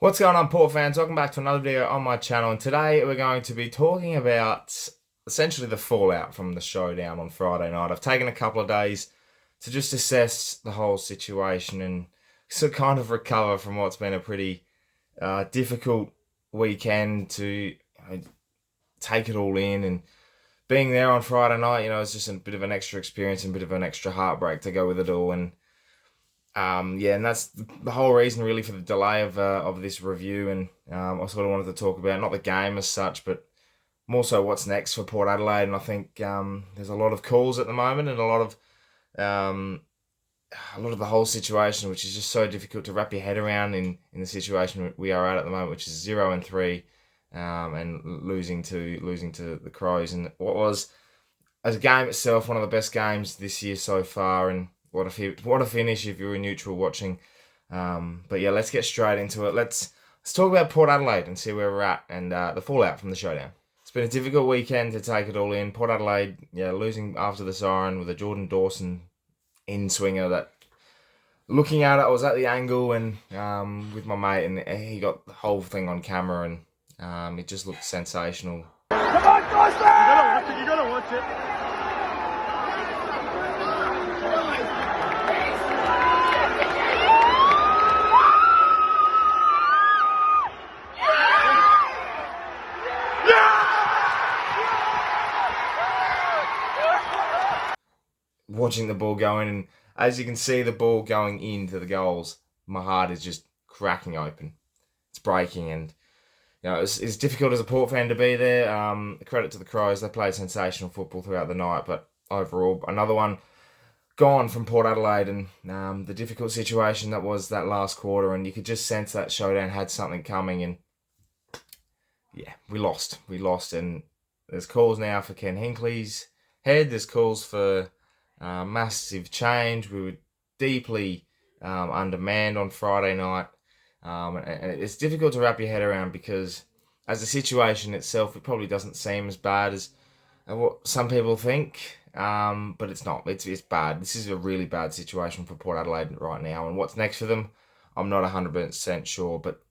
What's going on, Port fans? Welcome back to another video on my channel, and today we're going to be talking about essentially the fallout from the showdown on Friday night. I've taken a couple of days to just assess the whole situation and so kind of recover from what's been a pretty difficult weekend to take it all in. And being there on Friday night, it's just a bit of an extra experience and a bit of an extra heartbreak to go with it all. And and that's the whole reason really for the delay of this review. And I sort of wanted to talk about not the game as such, but more so what's next for Port Adelaide. And I think there's a lot of calls at the moment and a lot of the whole situation, which is just so difficult to wrap your head around in the situation we are at the moment, which is 0-3, and losing to the Crows, and what was, as a game itself, one of the best games this year so far. And what a finish if you were neutral watching. But yeah, let's get straight into it. Let's talk about Port Adelaide and see where we're at and the fallout from the showdown. It's been a difficult weekend to take it all in. Port Adelaide, losing after the siren with a Jordan Dawson in-swinger that, looking at it, I was at the angle and with my mate, and he got the whole thing on camera, and it just looked sensational. Come on, Dawson! You gotta watch it. Watching the ball go in, and as you can see the ball going into the goals, my heart is just cracking open. It's breaking, and it's difficult as a Port fan to be there. Credit to the Crows, they played sensational football throughout the night, but overall another one gone from Port Adelaide. And the difficult situation that was that last quarter, and you could just sense that showdown had something coming, and yeah, we lost, and there's calls now for Ken Hinkley's head. There's calls for massive change. We were deeply undermanned on Friday night, and it's difficult to wrap your head around because, as the situation itself, it probably doesn't seem as bad as what some people think, but it's not. It's bad. This is a really bad situation for Port Adelaide right now, and what's next for them, I'm not 100% sure, but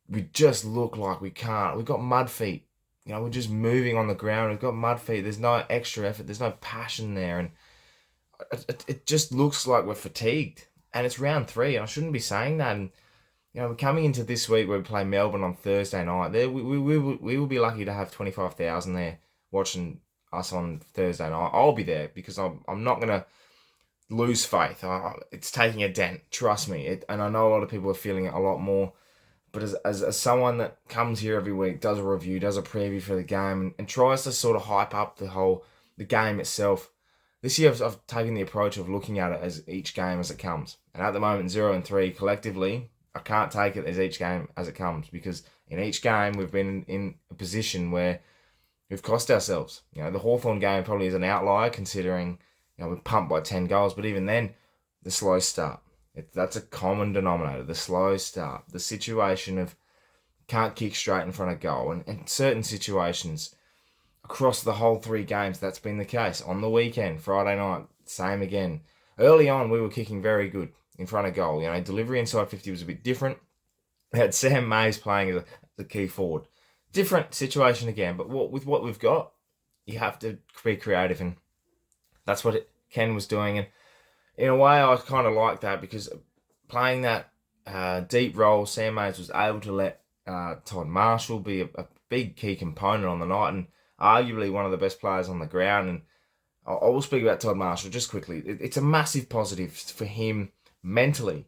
we just look like we can't. We've got mud feet. We're just moving on the ground. We've got mud feet. There's no extra effort. There's no passion there. And it just looks like we're fatigued. And it's round 3. And I shouldn't be saying that. And, we're coming into this week where we play Melbourne on Thursday night. There, we will be lucky to have 25,000 there watching us on Thursday night. I'll be there because I'm not going to lose faith. It's taking a dent. Trust me. And I know a lot of people are feeling it a lot more. But as someone that comes here every week, does a review, does a preview for the game, and tries to sort of hype up the game itself, this year I've taken the approach of looking at it as each game as it comes. And at the moment, 0-3 collectively, I can't take it as each game as it comes, because in each game we've been in a position where we've cost ourselves. The Hawthorn game probably is an outlier considering we're pumped by 10 goals, but even then, the slow start. That's a common denominator, the slow start. The situation of can't kick straight in front of goal. And in certain situations, across the whole 3 games, that's been the case. On the weekend, Friday night, same again. Early on, we were kicking very good in front of goal. Delivery inside 50 was a bit different. We had Sam Mays playing as the key forward. Different situation again, but with what we've got, you have to be creative. And that's what Ken was doing. And in a way, I kind of like that, because playing that deep role, Sam Mays was able to let Todd Marshall be a big key component on the night, and arguably one of the best players on the ground. And I will speak about Todd Marshall just quickly. It's a massive positive for him mentally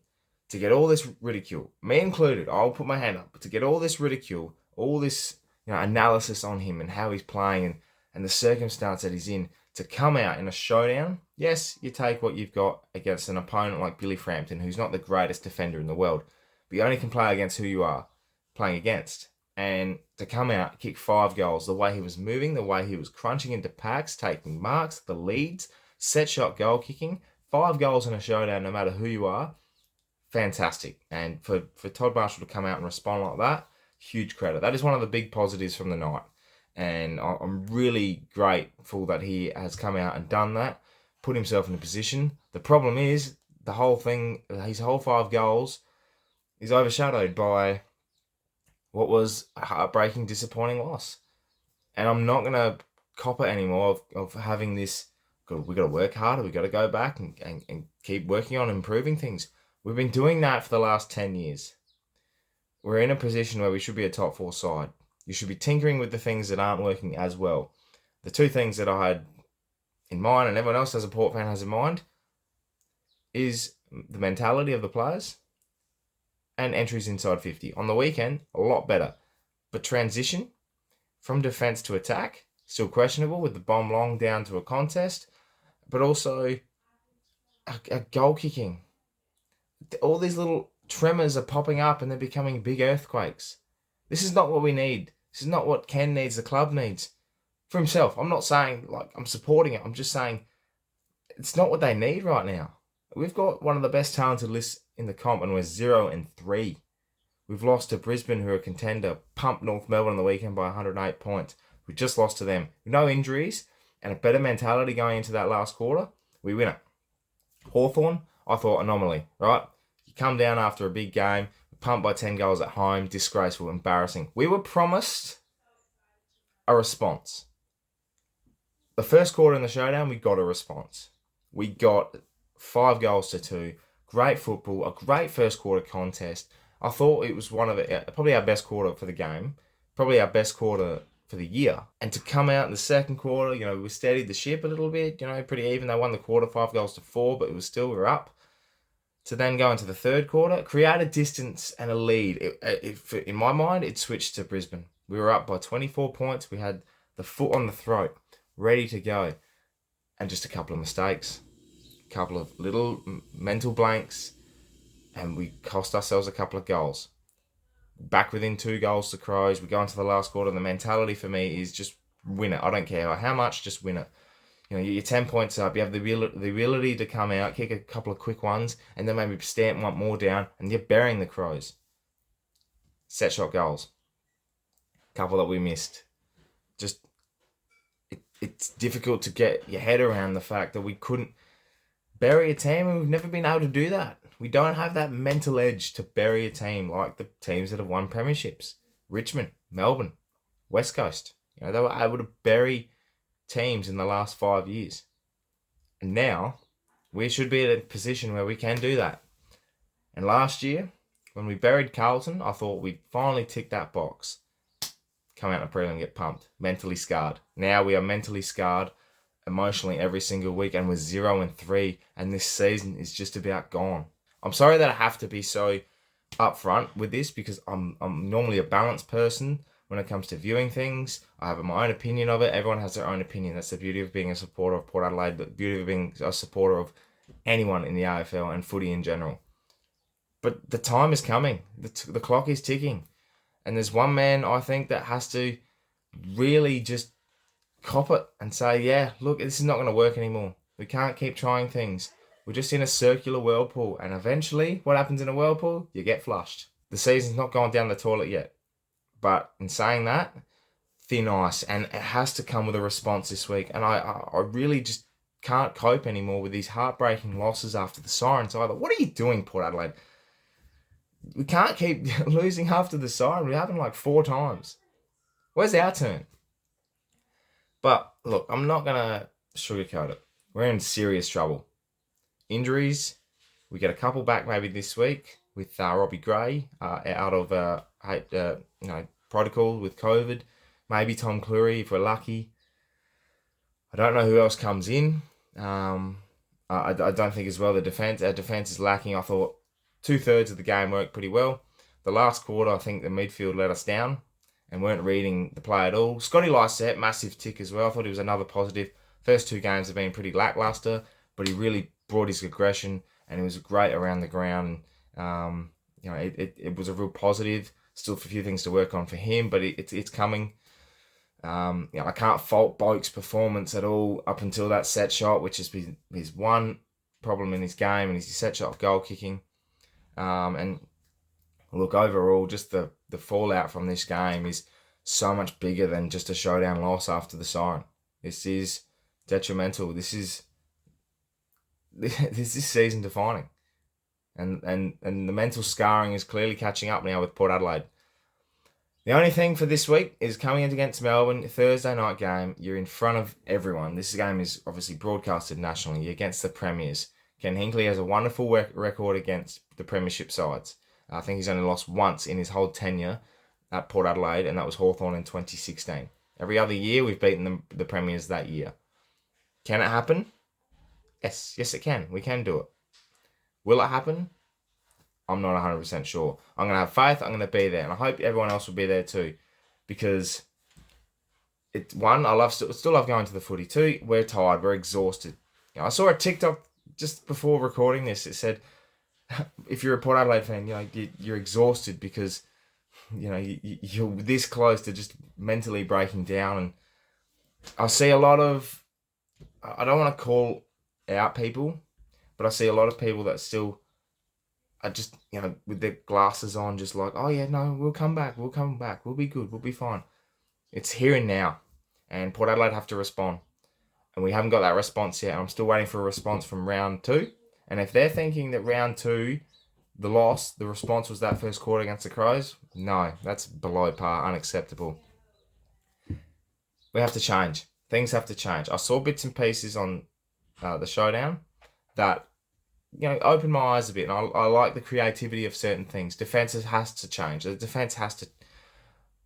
to get all this ridicule, me included. I'll put my hand up, but to get all this ridicule, all this analysis on him and how he's playing and the circumstance that he's in, to come out in a showdown. Yes, you take what you've got against an opponent like Billy Frampton, who's not the greatest defender in the world, but you only can play against who you are playing against. And to come out, kick 5 goals, the way he was moving, the way he was crunching into packs, taking marks, the leads, set shot goal kicking, 5 goals in a showdown, no matter who you are, fantastic. And for Todd Marshall to come out and respond like that, huge credit. That is one of the big positives from the night. And I'm really grateful that he has come out and done that, put himself in a position. The problem is, the whole thing, his whole 5 goals is overshadowed by what was a heartbreaking, disappointing loss. And I'm not going to cop it anymore of having this, we got to work harder, we got to go back and keep working on improving things. We've been doing that for the last 10 years. We're in a position where we should be a top 4 side. You should be tinkering with the things that aren't working as well. The two things that I had in mind, and everyone else as a Port fan has in mind, is the mentality of the players and entries inside 50. On the weekend, a lot better. But transition from defence to attack, still questionable with the bomb long down to a contest, but also a goal kicking. All these little tremors are popping up and they're becoming big earthquakes. This is not what we need. This is not what Ken needs, the club needs. For himself. I'm not saying, I'm supporting it. I'm just saying it's not what they need right now. We've got one of the best talented lists in the comp and we're 0-3. We've lost to Brisbane, who are a contender, pumped North Melbourne on the weekend by 108 points. We just lost to them. With no injuries and a better mentality going into that last quarter, we win it. Hawthorn, I thought anomaly, right? You come down after a big game, pumped by 10 goals at home, disgraceful, embarrassing. We were promised a response. The first quarter in the showdown, we got a response. We got 5 goals to 2. Great football, a great first quarter contest. I thought it was probably our best quarter for the game, probably our best quarter for the year. And to come out in the second quarter, we steadied the ship a little bit, pretty even. They won the quarter 5 goals to 4, but we were up. To then go into the third quarter, create a distance and a lead. In my mind, it switched to Brisbane. We were up by 24 points. We had the foot on the throat, ready to go. And just a couple of mistakes, a couple of little mental blanks, and we cost ourselves a couple of goals. Back within 2 goals to Crows. We go into the last quarter. The mentality for me is just win it. I don't care how much, just win it. You're 10 points up. You have the ability to come out, kick a couple of quick ones, and then maybe stamp one more down, and you're burying the Crows. Set shot goals. Couple that we missed. Just, it's difficult to get your head around the fact that we couldn't bury a team, and we've never been able to do that. We don't have that mental edge to bury a team like the teams that have won premierships. Richmond, Melbourne, West Coast. They were able to bury teams in the last 5 years. And now, we should be in a position where we can do that. And last year, when we buried Carlton, I thought we'd finally tick that box. Come out in a prelim and get pumped. Mentally scarred. Now we are mentally scarred emotionally every single week, and we're 0-3, and this season is just about gone. I'm sorry that I have to be so upfront with this, because I'm normally a balanced person when it comes to viewing things. I have my own opinion of it. Everyone has their own opinion. That's the beauty of being a supporter of Port Adelaide, the beauty of being a supporter of anyone in the AFL and footy in general. But the time is coming. The clock is ticking. And there's one man, I think, that has to really just cop it and say, yeah, look, this is not going to work anymore. We can't keep trying things. We're just in a circular whirlpool. And eventually, what happens in a whirlpool? You get flushed. The season's not gone down the toilet yet. But in saying that, thin ice. And it has to come with a response this week. And I really just can't cope anymore with these heartbreaking losses after the Sirens either. What are you doing, Port Adelaide? We can't keep losing after the Siren. It happened like 4 times. Where's our turn? But look, I'm not going to sugarcoat it. We're in serious trouble. Injuries. We get a couple back maybe this week with Robbie Gray out of protocol with COVID. Maybe Tom Cleary if we're lucky. I don't know who else comes in. I don't think as well our defence is lacking. I thought 2/3 of the game worked pretty well. The last quarter, I think the midfield let us down and weren't reading the play at all. Scotty Lysette, massive tick as well. I thought he was another positive. First 2 games have been pretty lackluster, but he really brought his aggression and he was great around the ground. It was a real positive. Still a few things to work on for him, but it's coming. I can't fault Boak's performance at all up until that set shot, which has been his one problem in his game, and his set shot goal kicking. And look, overall, just the fallout from this game is so much bigger than just a showdown loss after the Siren. This is detrimental. This is season defining. And the mental scarring is clearly catching up now with Port Adelaide. The only thing for this week is coming in against Melbourne, Thursday night game. You're in front of everyone. This game is obviously broadcasted nationally. You're against the Premiers. Ken Hinkley has a wonderful record against the Premiership sides. I think he's only lost once in his whole tenure at Port Adelaide, and that was Hawthorn in 2016. Every other year, we've beaten the Premiers that year. Can it happen? Yes, it can. We can do it. Will it happen? I'm not 100% sure. I'm going to have faith. I'm going to be there. And I hope everyone else will be there too. Because, I still love going to the footy. Two, we're tired. We're exhausted. I saw a TikTok just before recording this. It said, if you're a Port Adelaide fan, you're exhausted because, you're this close to just mentally breaking down. And I see a lot of, I don't want to call out people, but I see a lot of people that still are just, with their glasses on, just like, oh yeah, no, we'll come back, we'll be good, we'll be fine. It's here and now, and Port Adelaide have to respond, and we haven't got that response yet. I'm still waiting for a response from round 2, and if they're thinking that round 2, the response was that first quarter against the Crows, no, that's below par, unacceptable. We have to change. Things have to change. I saw bits and pieces on the showdown that opened my eyes a bit, and I like the creativity of certain things. Defence has to change. The defence has to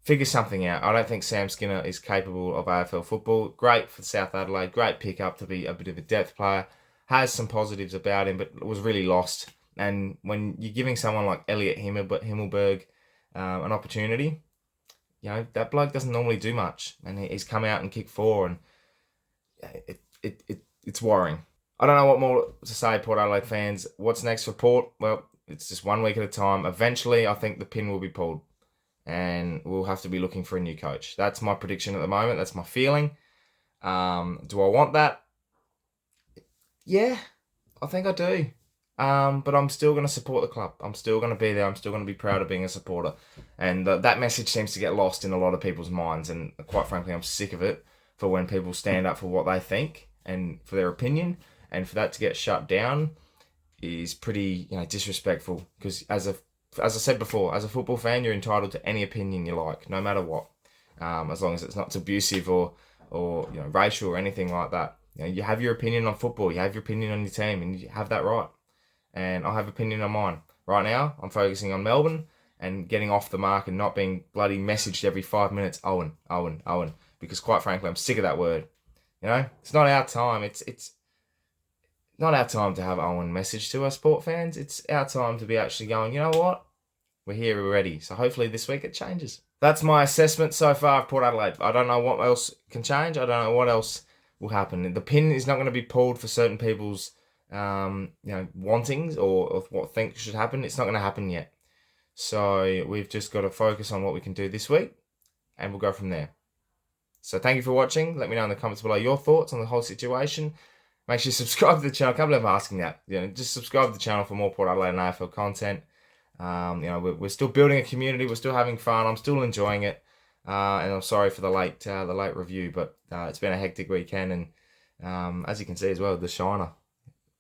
figure something out. I don't think Sam Skinner is capable of AFL football. Great for South Adelaide. Great pickup to be a bit of a depth player. Has some positives about him, but was really lost. And when you're giving someone like Elliot Himmelberg an opportunity, that bloke doesn't normally do much. And he's come out and kicked 4, and it's worrying. I don't know what more to say, Port Adelaide fans. What's next for Port? Well, it's just 1 week at a time. Eventually, I think the pin will be pulled, and we'll have to be looking for a new coach. That's my prediction at the moment. That's my feeling. Do I want that? Yeah, I think I do. But I'm still going to support the club. I'm still going to be there. I'm still going to be proud of being a supporter. And that message seems to get lost in a lot of people's minds. And quite frankly, I'm sick of it for when people stand up for what they think and for their opinion. And for that to get shut down is pretty, disrespectful. Because as I said before, as a football fan, you're entitled to any opinion you like, no matter what, as long as it's not abusive or racial or anything like that. You have your opinion on football, you have your opinion on your team, and you have that right. And I have opinion on mine. Right now, I'm focusing on Melbourne and getting off the mark and not being bloody messaged every 5 minutes, Owen. Because quite frankly, I'm sick of that word. It's not our time. It's not our time to have Owen message to us sport fans. It's our time to be actually going, you know what? We're here, we're ready. So hopefully this week it changes. That's my assessment so far of Port Adelaide. I don't know what else can change. I don't know what else will happen. The pin is not going to be pulled for certain people's wantings or what think should happen. It's not going to happen yet. So we've just got to focus on what we can do this week, and we'll go from there. So thank you for watching. Let me know in the comments below your thoughts on the whole situation. Make sure you subscribe to the channel. I can't believe I'm asking that. Just subscribe to the channel for more Port Adelaide and AFL content. We're still building a community. We're still having fun. I'm still enjoying it. And I'm sorry for the late review, but it's been a hectic weekend. And as you can see as well, the Shiner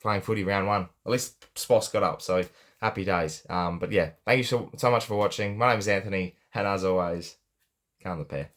playing footy round 1. At least Sposs got up, so happy days. But yeah, thank you so much for watching. My name is Anthony, and as always, calm the pair.